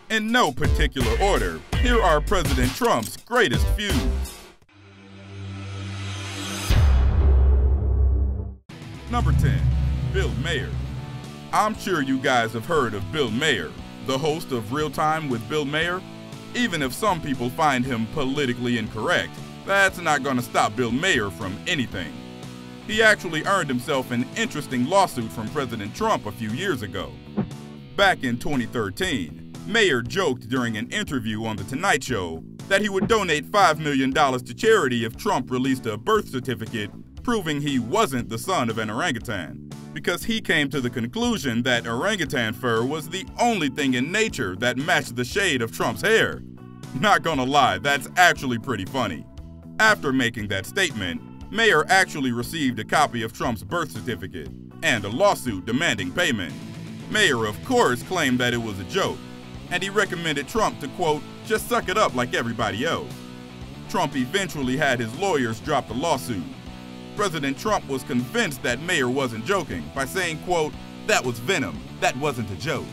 In no particular order, here are President Trump's greatest feuds. Number 10. Bill Maher. I'm sure you guys have heard of Bill Maher, the host of Real Time with Bill Maher. Even if some people find him politically incorrect, that's not going to stop Bill Maher from anything. He actually earned himself an interesting lawsuit from President Trump a few years ago. Back in 2013, Maher joked during an interview on The Tonight Show that he would donate $5 million to charity if Trump released a birth certificate proving he wasn't the son of an orangutan, because he came to the conclusion that orangutan fur was the only thing in nature that matched the shade of Trump's hair. Not gonna lie, that's actually pretty funny. After making that statement, Maher actually received a copy of Trump's birth certificate and a lawsuit demanding payment. Maher, of course, claimed that it was a joke, and he recommended Trump to, quote, just suck it up like everybody else. Trump eventually had his lawyers drop the lawsuit. President Trump was convinced that Maher wasn't joking by saying, quote, that was venom, that wasn't a joke.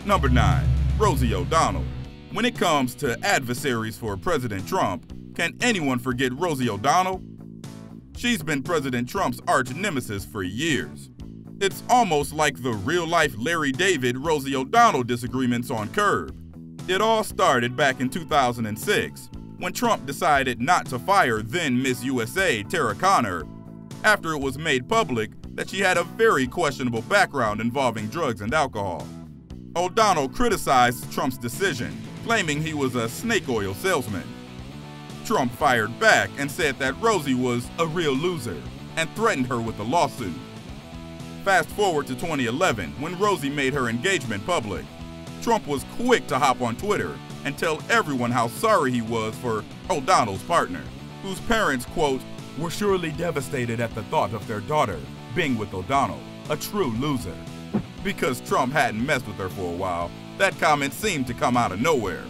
Number 9. Rosie O'Donnell. When it comes to adversaries for President Trump, can anyone forget Rosie O'Donnell? She's been President Trump's arch nemesis for years. It's almost like the real-life Larry David Rosie O'Donnell disagreements on Curb. It all started back in 2006, when Trump decided not to fire then Miss USA Tara Conner after it was made public that she had a very questionable background involving drugs and alcohol. O'Donnell criticized Trump's decision, claiming he was a snake oil salesman. Trump fired back and said that Rosie was a real loser and threatened her with a lawsuit. Fast forward to 2011, when Rosie made her engagement public. Trump was quick to hop on Twitter and tell everyone how sorry he was for O'Donnell's partner, whose parents, quote, were surely devastated at the thought of their daughter being with O'Donnell, a true loser. Because Trump hadn't messed with her for a while, that comment seemed to come out of nowhere.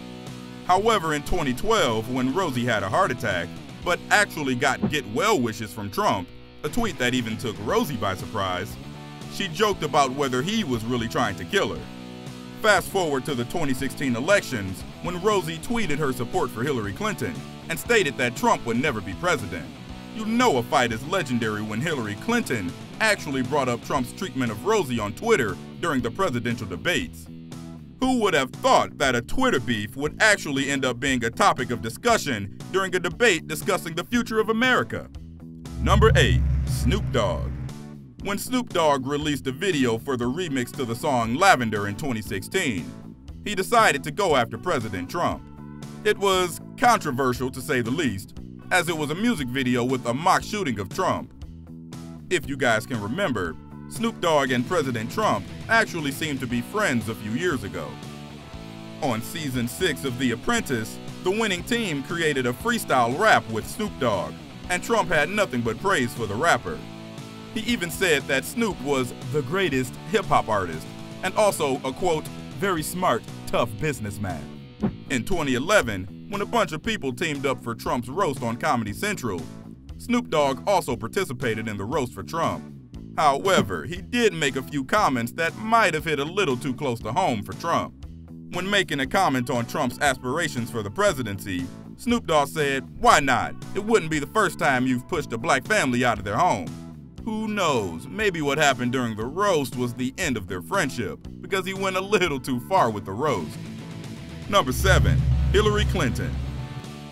However, in 2012, when Rosie had a heart attack, but actually got get well wishes from Trump, a tweet that even took Rosie by surprise, she joked about whether he was really trying to kill her. Fast forward to the 2016 elections, when Rosie tweeted her support for Hillary Clinton and stated that Trump would never be president. You know a fight is legendary when Hillary Clinton actually brought up Trump's treatment of Rosie on Twitter during the presidential debates. Who would have thought that a Twitter beef would actually end up being a topic of discussion during a debate discussing the future of America? Number 8. Snoop Dogg. When Snoop Dogg released a video for the remix to the song Lavender in 2016, he decided to go after President Trump. It was controversial to say the least, as it was a music video with a mock shooting of Trump. If you guys can remember, Snoop Dogg and President Trump actually seemed to be friends a few years ago. On season 6 of The Apprentice, the winning team created a freestyle rap with Snoop Dogg, and Trump had nothing but praise for the rapper. He even said that Snoop was the greatest hip-hop artist, and also a, quote, very smart, tough businessman. In 2011, when a bunch of people teamed up for Trump's roast on Comedy Central, Snoop Dogg also participated in the roast for Trump. However, he did make a few comments that might have hit a little too close to home for Trump. When making a comment on Trump's aspirations for the presidency, Snoop Dogg said, why not? It wouldn't be the first time you've pushed a black family out of their home. Who knows, maybe what happened during the roast was the end of their friendship, because he went a little too far with the roast. Number 7. Hillary Clinton.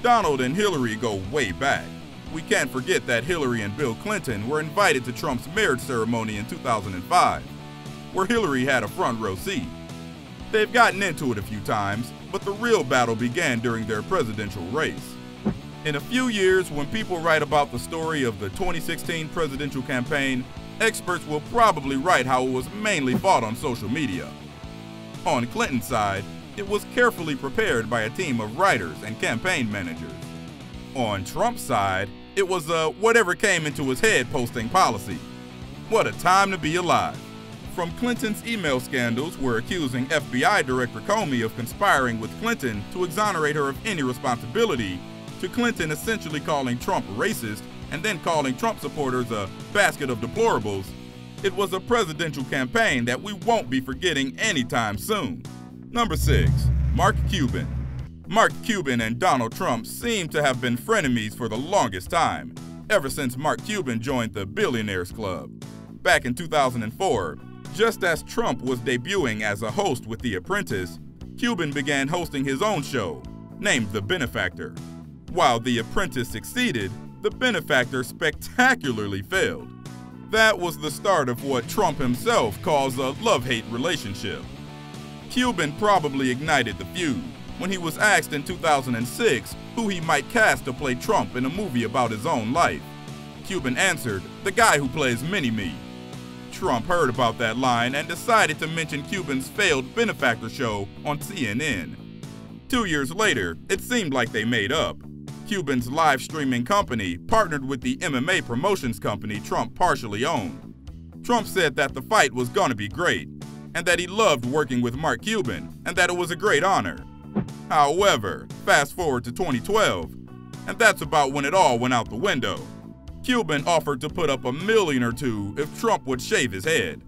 Donald and Hillary go way back. We can't forget that Hillary and Bill Clinton were invited to Trump's marriage ceremony in 2005, where Hillary had a front row seat. They've gotten into it a few times, but the real battle began during their presidential race. In a few years, when people write about the story of the 2016 presidential campaign, experts will probably write how it was mainly fought on social media. On Clinton's side, it was carefully prepared by a team of writers and campaign managers. On Trump's side, it was a whatever came into his head posting policy. What a time to be alive. From Clinton's email scandals where accusing FBI Director Comey of conspiring with Clinton to exonerate her of any responsibility, to Clinton essentially calling Trump racist and then calling Trump supporters a basket of deplorables, it was a presidential campaign that we won't be forgetting anytime soon. Number 6. Mark Cuban. Mark Cuban and Donald Trump seem to have been frenemies for the longest time, ever since Mark Cuban joined the Billionaires Club. Back in 2004, just as Trump was debuting as a host with The Apprentice, Cuban began hosting his own show, named The Benefactor. While The Apprentice succeeded, The Benefactor spectacularly failed. That was the start of what Trump himself calls a love-hate relationship. Cuban probably ignited the feud when he was asked in 2006 who he might cast to play Trump in a movie about his own life. Cuban answered, "The guy who plays Mini-Me." Trump heard about that line and decided to mention Cuban's failed Benefactor show on CNN. 2 years later, it seemed like they made up. Cuban's live streaming company partnered with the MMA promotions company Trump partially owned. Trump said that the fight was gonna be great, and that he loved working with Mark Cuban, and that it was a great honor. However, fast forward to 2012, and that's about when it all went out the window. Cuban offered to put up $1 million or $2 if Trump would shave his head,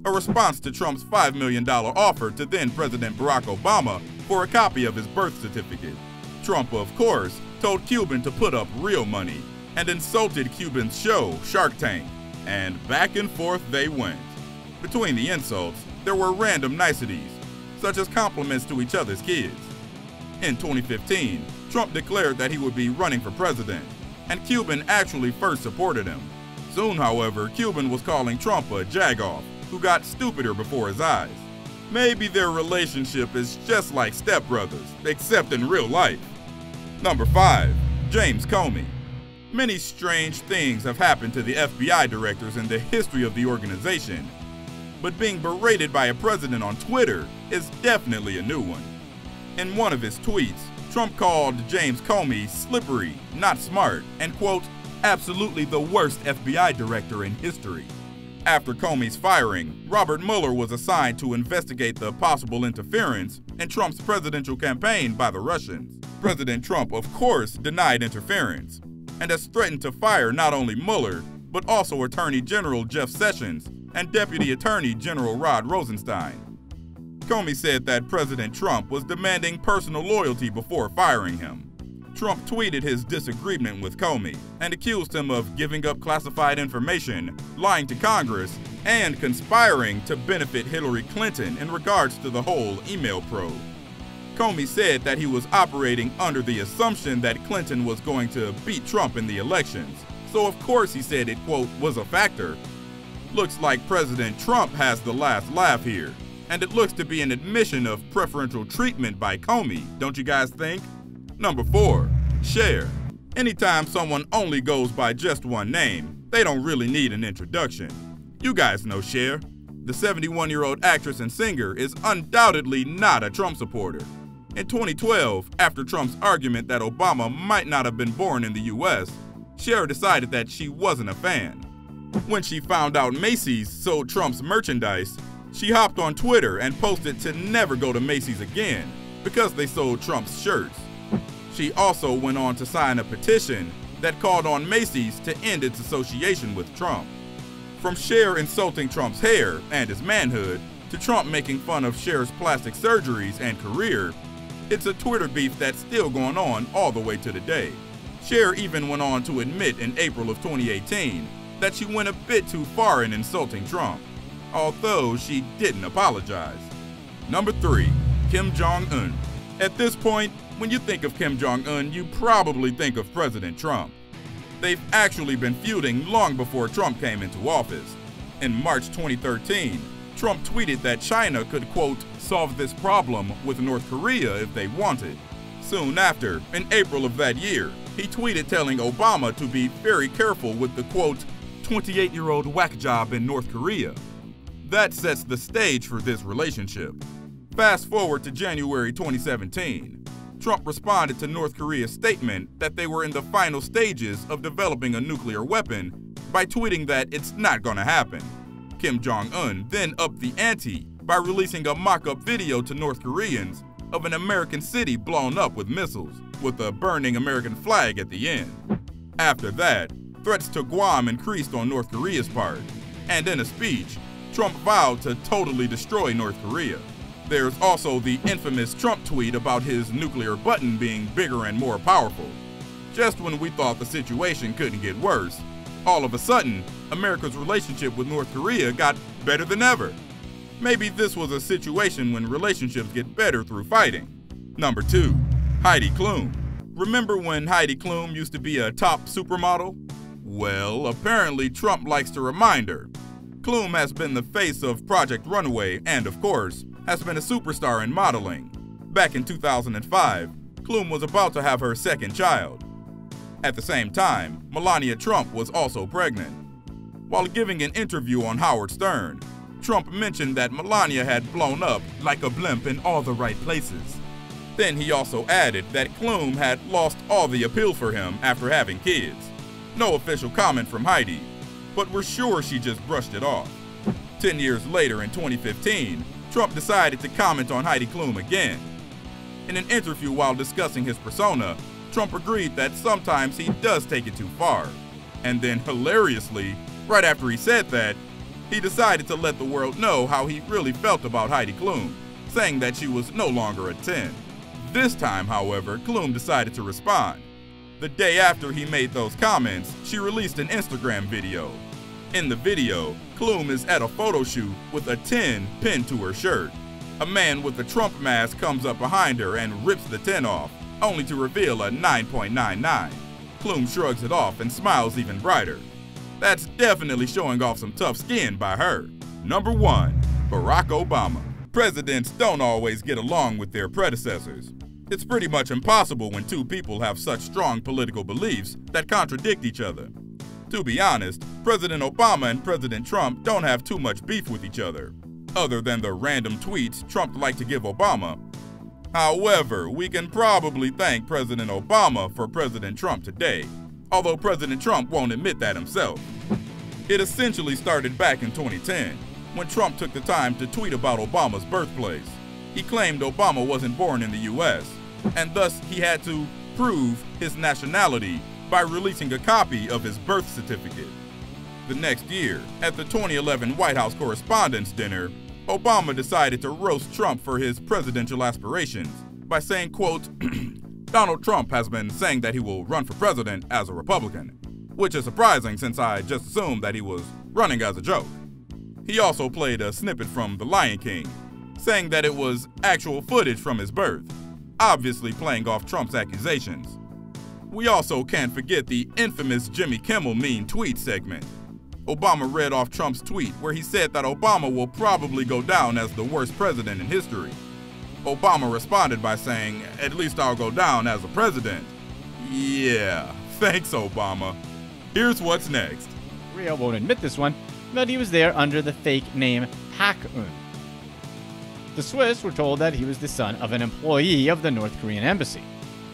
a response to Trump's $5 million offer to then-President Barack Obama for a copy of his birth certificate. Trump, of course, told Cuban to put up real money and insulted Cuban's show, Shark Tank, and back and forth they went. Between the insults, there were random niceties, such as compliments to each other's kids. In 2015, Trump declared that he would be running for president, and Cuban actually first supported him. Soon, however, Cuban was calling Trump a jagoff who got stupider before his eyes. Maybe their relationship is just like stepbrothers, except in real life. Number 5. James Comey. Many strange things have happened to the FBI directors in the history of the organization, but being berated by a president on Twitter is definitely a new one. In one of his tweets, Trump called James Comey slippery, not smart, and quote, absolutely the worst FBI director in history. After Comey's firing, Robert Mueller was assigned to investigate the possible interference in Trump's presidential campaign by the Russians. President Trump, of course, denied interference, and has threatened to fire not only Mueller, but also Attorney General Jeff Sessions and Deputy Attorney General Rod Rosenstein. Comey said that President Trump was demanding personal loyalty before firing him. Trump tweeted his disagreement with Comey and accused him of giving up classified information, lying to Congress, and conspiring to benefit Hillary Clinton in regards to the whole email probe. Comey said that he was operating under the assumption that Clinton was going to beat Trump in the elections, so of course he said it, quote, was a factor. Looks like President Trump has the last laugh here, and it looks to be an admission of preferential treatment by Comey, don't you guys think? Number 4. Cher. Anytime someone only goes by just one name, they don't really need an introduction. You guys know Cher. The 71-year-old actress and singer is undoubtedly not a Trump supporter. In 2012, after Trump's argument that Obama might not have been born in the US, Cher decided that she wasn't a fan. When she found out Macy's sold Trump's merchandise, she hopped on Twitter and posted to never go to Macy's again because they sold Trump's shirts. She also went on to sign a petition that called on Macy's to end its association with Trump. From Cher insulting Trump's hair and his manhood to Trump making fun of Cher's plastic surgeries and career, it's a Twitter beef that's still going on all the way to today. Cher even went on to admit in April of 2018 that she went a bit too far in insulting Trump, although she didn't apologize. Number 3. Kim Jong-un. At this point, when you think of Kim Jong-un, you probably think of President Trump. They've actually been feuding long before Trump came into office. In March 2013, Trump tweeted that China could, quote, solve this problem with North Korea if they wanted. Soon after, in April of that year, he tweeted telling Obama to be very careful with the, quote, 28-year-old whack job in North Korea. That sets the stage for this relationship. Fast forward to January 2017. Trump responded to North Korea's statement that they were in the final stages of developing a nuclear weapon by tweeting that it's not gonna happen. Kim Jong-un then upped the ante by releasing a mock-up video to North Koreans of an American city blown up with missiles, with a burning American flag at the end. After that, threats to Guam increased on North Korea's part, and in a speech, Trump vowed to totally destroy North Korea. There's also the infamous Trump tweet about his nuclear button being bigger and more powerful. Just when we thought the situation couldn't get worse, all of a sudden, America's relationship with North Korea got better than ever. Maybe this was a situation when relationships get better through fighting. Number 2. Heidi Klum. Remember when Heidi Klum used to be a top supermodel? Well, apparently Trump likes to remind her. Klum has been the face of Project Runway and, of course, has been a superstar in modeling. Back in 2005, Klum was about to have her second child. At the same time, Melania Trump was also pregnant. While giving an interview on Howard Stern, Trump mentioned that Melania had blown up like a blimp in all the right places. Then he also added that Klum had lost all the appeal for him after having kids. No official comment from Heidi, but we're sure she just brushed it off. 10 years later in 2015, Trump decided to comment on Heidi Klum again. In an interview while discussing his persona, Trump agreed that sometimes he does take it too far. And then hilariously, right after he said that, he decided to let the world know how he really felt about Heidi Klum, saying that she was no longer a 10. This time, however, Klum decided to respond. The day after he made those comments, she released an Instagram video. In the video, Klum is at a photo shoot with a 10 pinned to her shirt. A man with a Trump mask comes up behind her and rips the 10 off, only to reveal a 9.99. Klum shrugs it off and smiles even brighter. That's definitely showing off some tough skin by her. Number 1. Barack Obama. Presidents don't always get along with their predecessors. It's pretty much impossible when two people have such strong political beliefs that contradict each other. To be honest, President Obama and President Trump don't have too much beef with each other, other than the random tweets Trump liked to give Obama. However, we can probably thank President Obama for President Trump today, although President Trump won't admit that himself. It essentially started back in 2010, when Trump took the time to tweet about Obama's birthplace. He claimed Obama wasn't born in the US, and thus he had to prove his nationality by releasing a copy of his birth certificate. The next year, at the 2011 White House Correspondents' Dinner, Obama decided to roast Trump for his presidential aspirations by saying, quote, "Donald Trump has been saying that he will run for president as a Republican, which is surprising since I just assumed that he was running as a joke." He also played a snippet from The Lion King, saying that it was actual footage from his birth, obviously playing off Trump's accusations. We also can't forget the infamous Jimmy Kimmel mean tweet segment. Obama read off Trump's tweet where he said that Obama will probably go down as the worst president in history. Obama responded by saying, "At least I'll go down as a president." Yeah, thanks Obama. Here's what's next. Rio won't admit this one, but he was there under the fake name Hak-un. The Swiss were told that he was the son of an employee of the North Korean embassy.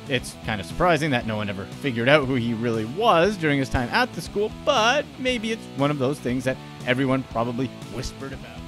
It's kind of surprising that no one ever figured out who he really was during his time at the school, but maybe it's one of those things that everyone probably whispered about.